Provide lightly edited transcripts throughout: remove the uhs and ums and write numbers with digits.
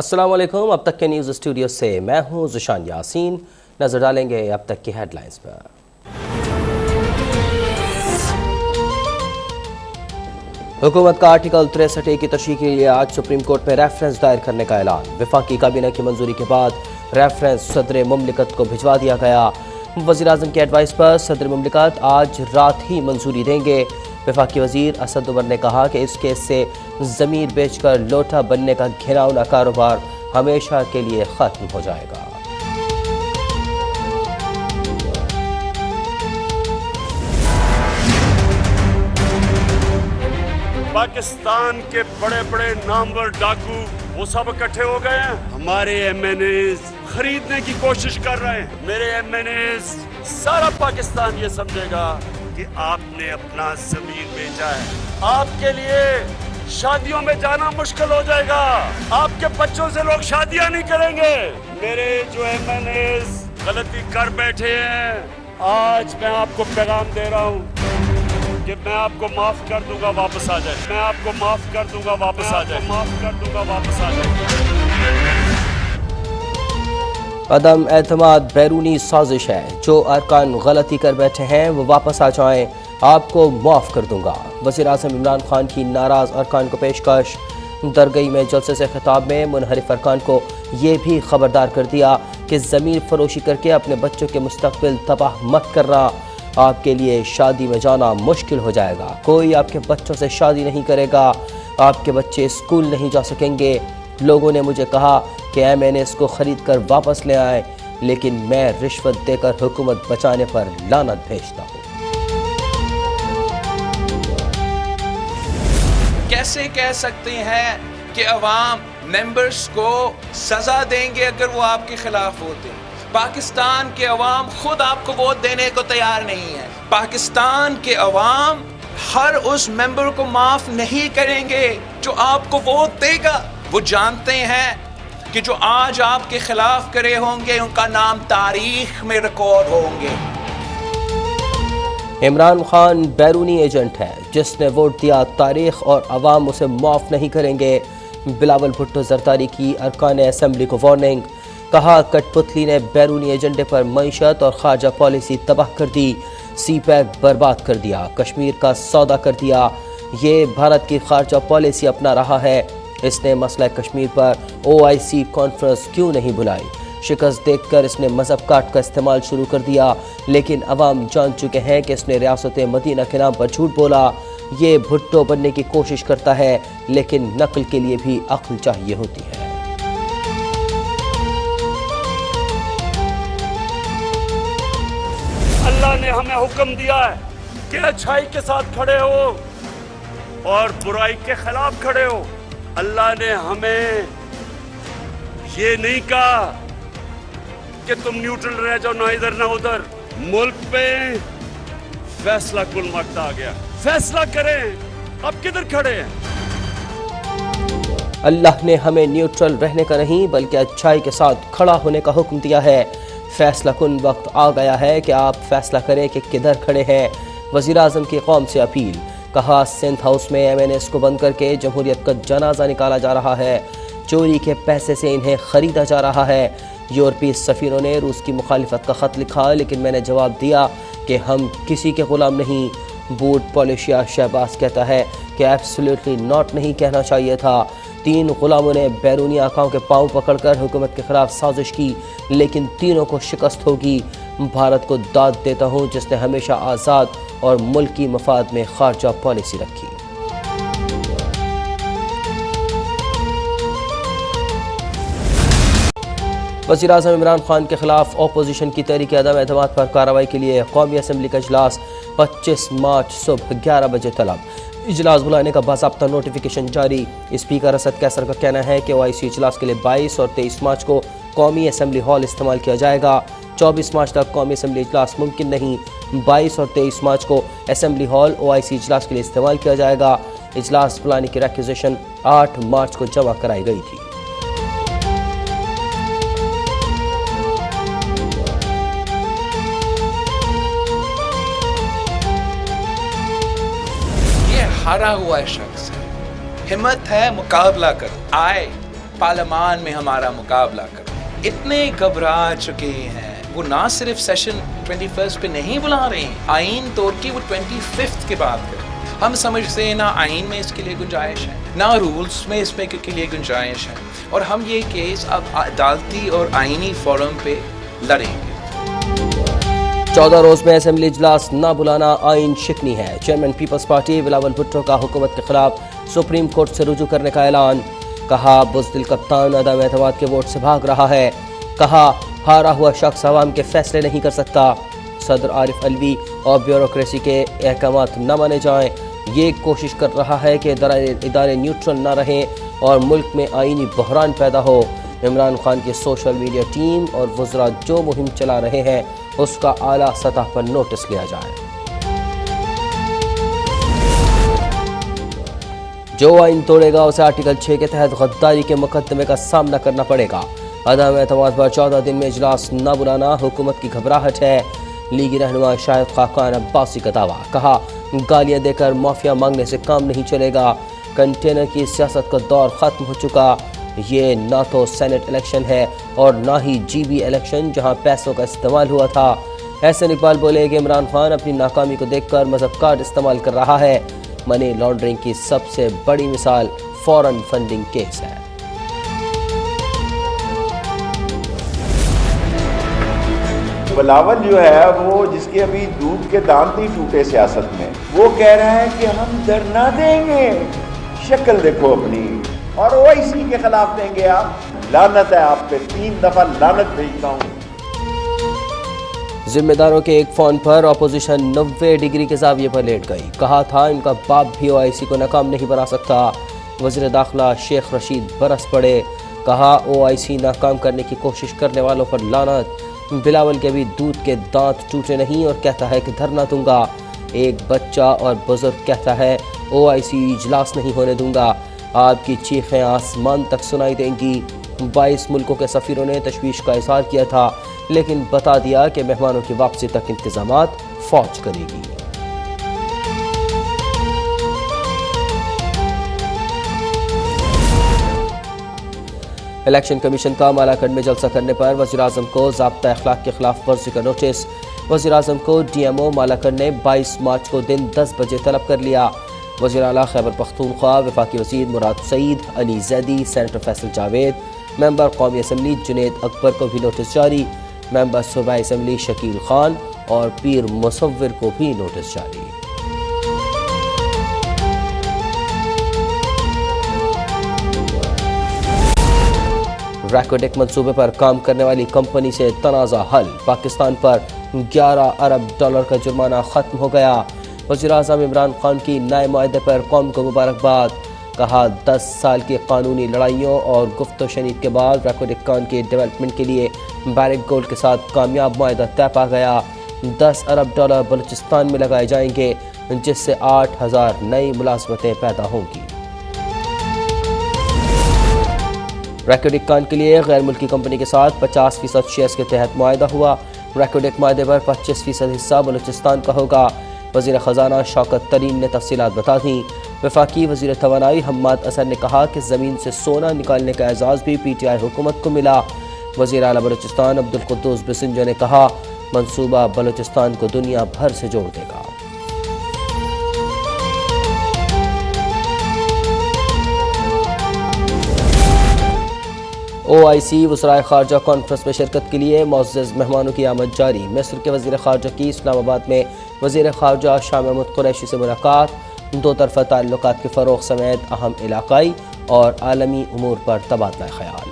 अस्सलाम वालेकुम। अब तक के न्यूज़ स्टूडियो से मैं हूं ज़िशान यासीन। नजर डालेंगे अब तक की हेडलाइंस पर। हुकूमत का आर्टिकल 63 की तशरीह के लिए आज सुप्रीम कोर्ट में रेफरेंस दायर करने का ऐलान। वफाकी काबीना की मंजूरी के बाद रेफरेंस सदर मुमलिकत को भिजवा दिया गया। वज़ीर-ए-आज़म की एडवाइस पर सदर मुमलिकत आज रात ही मंजूरी देंगे। वफाकी वजीर असद उमर ने कहा कि इस केस से ज़मीर बेचकर लोटा बनने का घिनौना कारोबार हमेशा के लिए ख़त्म हो जाएगा। पाकिस्तान के बड़े बड़े नामवर डाकू वो सब इकट्ठे हो गए हैं, हमारे एमएनएस खरीदने की कोशिश कर रहे हैं। मेरे एमएनएस सारा पाकिस्तान ये समझेगा कि आपने अपना ज़मीर बेचा है। आपके लिए शादियों में जाना मुश्किल हो जाएगा, आपके बच्चों से लोग शादियां नहीं करेंगे। मेरे जो एमएनएस गलती कर बैठे हैं, आज मैं आपको पैगाम दे रहा हूं कि मैं आपको माफ कर दूंगा, वापस आ जाए। मैं आपको माफ कर दूंगा, वापस आ जाए। माफ कर दूंगा, वापस आ जाए। अदम एतमाद बैरूनी साजिश है। जो अरकान गलती कर बैठे हैं वो वापस आ जाएं, आपको माफ़ कर दूंगा। वज़ीर-ए-आज़म इमरान खान की नाराज़ अरकान को पेशकश। दरगई में जलसे से खिताब में मुनहरिफ अरकान को ये भी खबरदार कर दिया कि ज़मीन फरोशी करके अपने बच्चों के मुस्तक़बिल तबाह मत करना। आपके लिए शादी में जाना मुश्किल हो जाएगा। कोई आपके बच्चों से शादी नहीं करेगा, आपके बच्चे स्कूल नहीं जा सकेंगे। लोगों ने मुझे कहा कि एमएनएस को ख़रीद कर वापस ले आए, लेकिन मैं रिश्वत देकर हुकूमत बचाने पर लानत भेजता हूँ। कैसे कह सकते हैं कि अवाम मेंबर्स को सजा देंगे अगर वो आपके खिलाफ होते हैं? पाकिस्तान के अवाम खुद आपको वोट देने को तैयार नहीं है। पाकिस्तान के अवाम हर उस मेंबर को माफ नहीं करेंगे जो आपको वोट देगा। वो जानते हैं कि जो आज आपके खिलाफ करे होंगे उनका नाम तारीख में रिकॉर्ड होंगे। इमरान खान बैरूनी एजेंट है, जिसने वोट दिया तारीख और अवाम उसे माफ़ नहीं करेंगे। बिलावल भुट्टो जरदारी की अरकान असम्बली को वार्निंग। कहा कठपुतली ने बैरूनी एजेंडे पर मईशत और खारजा पॉलिसी तबाह कर दी, सी पैक बर्बाद कर दिया, कश्मीर का सौदा कर दिया। ये भारत की खारजा पॉलिसी अपना रहा है। इसने मसला कश्मीर पर OIC कॉन्फ्रेंस क्यों नहीं बुलाई? शिकस्त देखकर इसने मजहब काट का इस्तेमाल शुरू कर दिया, लेकिन अवाम जान चुके हैं कि इसने रियासत मदीना के नाम पर झूठ बोला। ये भुट्टो बनने की कोशिश करता है, लेकिन नकल के लिए भी अक्ल चाहिए होती है। अल्लाह ने हमें हुक्म दिया है कि अच्छाई के साथ खड़े हो और बुराई के खिलाफ खड़े हो। अल्लाह ने हमें ये नहीं कहा कि तुम न्यूट्रल रह जाओ, ना इधर ना उधर। मुल्क पे फैसला कुल वक्त आ गया, फैसला करें, अब किधर खड़े हैं? अल्लाह ने हमें न्यूट्रल रहने का नहीं बल्कि अच्छाई के साथ खड़ा होने का हुक्म दिया है। फैसला कुन वक्त आ गया है कि आप फैसला करें कि किधर खड़े हैं। वज़ीर-ए-आज़म की कौम से अपील। कहा सेंट हाउस में एमएनएस को बंद करके जमहूरियत का जनाजा निकाला जा रहा है। चोरी के पैसे से इन्हें ख़रीदा जा रहा है। यूरोपीय सफ़ीरों ने रूस की मुखालिफत का ख़त लिखा, लेकिन मैंने जवाब दिया कि हम किसी के ग़ुलाम नहीं। बूट पॉलिशिया शहबाज कहता है कि एब्सोल्युटली नॉट नहीं कहना चाहिए था। 3 ग़ुलामों ने बैरूनी आकाओं के पाँव पकड़कर हुकूमत के ख़िलाफ़ साजिश की, लेकिन तीनों को शिकस्त होगी। भारत को दाद देता हूँ जिसने हमेशा आज़ाद और मुल्की मफाद में खारजा पॉलिसी रखी। वज़ीर-ए-आज़म इमरान खान के खिलाफ अपोजिशन की तहरीक अदम एतमाद पर कार्रवाई के लिए कौमी असम्बली का इजलास 25 मार्च सुबह 11 बजे तलब। इजलास बुलाने का बाज़ाब्ता नोटिफिकेशन जारी। स्पीकर असद कैसर का कहना है कि OIC इजलास के लिए 22 और 23 मार्च को कौमी असम्बली हॉल इस्तेमाल किया जाएगा। 24 मार्च तक कौमी असम्बली इजलास मुमकिन नहीं। 22 और 23 मार्च को असम्बली हॉल OIC इजलास के लिए इस्तेमाल किया जाएगा। इजलास बुलाने की रिक्वेजिशन 8 मार्च को जमा कराई गई थी। हारा हुआ शख्स है, हिम्मत है, मुकाबला कर, आए पार्लियामान में हमारा मुकाबला करो। इतने घबरा चुके हैं, वो ना सिर्फ सेशन 21 पे नहीं बुला रहे हैं, आइन तोड़ के वो 25 के बाद करें। हम समझते हैं ना आइन में इसके लिए गुंजाइश है, ना रूल्स में इसमें के लिए गुंजाइश है, और हम ये केस अब अदालती और आइनी फोरम पे लड़ेंगे। 14 रोज में असेंबली इजलास न बुलाना आइन शिकनी है। Chairman Peoples Party Bilawal Bhutto का हुकूमत के खिलाफ सुप्रीम कोर्ट से रुजू करने का ऐलान। कहा बुज़दिल कप्तान अदम एतमाद के वोट से भाग रहा है। कहा हारा हुआ शख्स अवाम के फैसले नहीं कर सकता। सदर आरिफ अलवी और ब्यूरोक्रेसी के अहकामात न माने जाएं। ये कोशिश कर रहा है कि इदारे न्यूट्रल न रहें और मुल्क में आईनी बहरान पैदा हो। इमरान खान की सोशल मीडिया टीम और वज़रा जो मुहिम चला रहे हैं उसका आला सतह पर नोटिस लिया जाए। जो आइन तोड़ेगा उसे आर्टिकल 6 के तहत गद्दारी के मुकदमे का सामना करना पड़ेगा। अदम एतमाद पर 14 दिन में इजलास न बुलाना हुकूमत की घबराहट है। लीगी रहनुमा शाहिद खाकान अब्बासी का दावा। कहा गालियां देकर माफिया मांगने से काम नहीं चलेगा। कंटेनर की सियासत का दौर खत्म हो चुका। ये ना तो सेनेट इलेक्शन है और ना ही GB इलेक्शन जहां पैसों का इस्तेमाल हुआ था। एहसन इकबाल बोले कि इमरान खान अपनी नाकामी को देखकर मजहब कार्ड इस्तेमाल कर रहा है। मनी लॉन्ड्रिंग की सबसे बड़ी मिसाल फॉरेन फंडिंग केस है। बिलावल जो है वो जिसके अभी दूध के दांत नहीं टूटे सियासत में, वो कह रहा है कि हम धरना देंगे। शक्ल देखो अपनी, और वो इसी के खिलाफ देंगे आप। लानत है आप पे, 3 दफा लानत भेजता हूँ। जिम्मेदारों के एक फोन पर अपोजिशन 90 डिग्री के जाविये पर लेट गई। कहा था इनका बाप भी OIC को नाकाम नहीं बना सकता। वज़ीर दाखिला शेख रशीद बरस पड़े। कहा OIC नाकाम करने की कोशिश करने वालों पर लानत। बिलावल के भी दूध के दांत टूटे नहीं और कहता है कि धरना दूंगा। एक बच्चा और बुजुर्ग कहता है OIC इजलास नहीं होने दूंगा। आपकी चीखें आसमान तक सुनाई देंगी। 22 मुल्कों के सफ़ीरों ने तशवीश का इज़हार किया था, लेकिन बता दिया कि मेहमानों की वापसी तक इंतजामात फौज करेगी। इलेक्शन कमीशन का मालाकंड में जलसा करने पर वज़ीर-ए-आज़म को ज़ाब्ता अखलाक के खिलाफ वर्जी का नोटिस। वज़ीर-ए-आज़म को DMO मालाकंड ने 22 मार्च को दिन 10 बजे तलब कर लिया। वज़ीर आला खैबर पख्तूनख्वा वफाकी वज़ीर मुराद सईद, अली जैदी, सेनेटर फैसल जावेद, मेंबर कौमी असम्बली जुनेद अकबर को भी नोटिस जारी। मेंबर सूबाई असम्बली शकील खान और पीर मुसव्विर को भी नोटिस जारी। रैकोडेक मंसूबे पर काम करने वाली कंपनी से तनाज़ा हल। पाकिस्तान पर 11 अरब डॉलर का जुर्माना खत्म हो गया। वज़ीर-ए-आज़म इमरान खान की नए मुआहदे पर कौम को मुबारकबाद। कहा 10 साल की कानूनी लड़ाइयों और गुफ्त शनीद के बाद रैकोडेक के डेवलपमेंट के लिए बैरिक गोल्ड के साथ कामयाब मुआहदा तय पा गया। 10 अरब डॉलर बलूचिस्तान में लगाए जाएंगे, जिससे 8000 नई मुलाजमतें पैदा होंगी। रैकोडेक के लिए गैर मुल्की कंपनी के साथ 50% शेयर्स के तहत मुआहदा हुआ। रैकोडेक मुआहदे पर 25% हिस्सा बलूचिस्तान का होगा। वज़ीर ख़जाना शौकत तरीन ने तफसीलात बता दी। वफाकी वज़ीर तवानाई हम्माद असर ने कहा कि ज़मीन से सोना निकालने का एजाज़ भी PTI हुकूमत को मिला। वज़ीर आला बलूचिस्तान अब्दुल कुद्दूस बिसिंजो ने कहा मंसूबा बलूचिस्तान को दुनिया भर से जोड़ देगा। OIC वज़राए ख़ारजा कॉन्फ्रेंस में शिरकत के लिए मुअज़्ज़ज़ मेहमानों की आमद जारी। मिस्र के वज़ीर ख़ारजा की इस्लामाबाद में वज़ीर ख़ारजा शाह महमूद कुरैशी से मुलाकात। दो तरफ़ा ताल्लुकात के फ़रोग़ समेत अहम इलाक़ाई और आलमी उमूर पर तबादला ख़याल।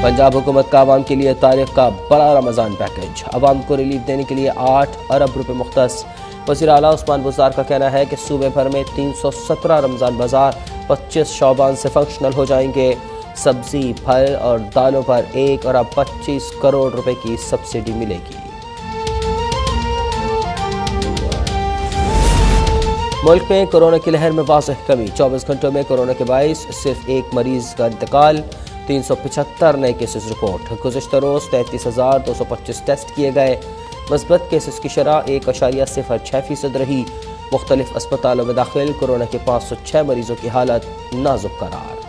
पंजाब हुकूमत का आवाम के लिए तारीख का बड़ा रमज़ान पैकेज। आवाम को रिलीफ देने के लिए 8 अरब रुपये मुख्तस। वज़ीर आला उस्मान बुज़दार का कहना है कि सूबे भर में 317 रमज़ान बाज़ार 25 शौबान से फंक्शनल हो जाएंगे। सब्ज़ी, फल और दालों पर 1 अरब 25 करोड़ रुपए की सब्सिडी मिलेगी। मुल्क में कोरोना की लहर में वाज़ेह कमी। 24 घंटों में कोरोना के बाइस सिर्फ एक मरीज़ का इंतकाल। 375 नए केसेस रिपोर्ट। गुज़िश्ता रोज़ 33,225 टेस्ट किए गए। मस्बत केसेस की शरह 1.06% रही। मुख्तलिफ अस्पतालों में दाखिल कोरोना के 506 मरीजों की हालत नाजुक करार।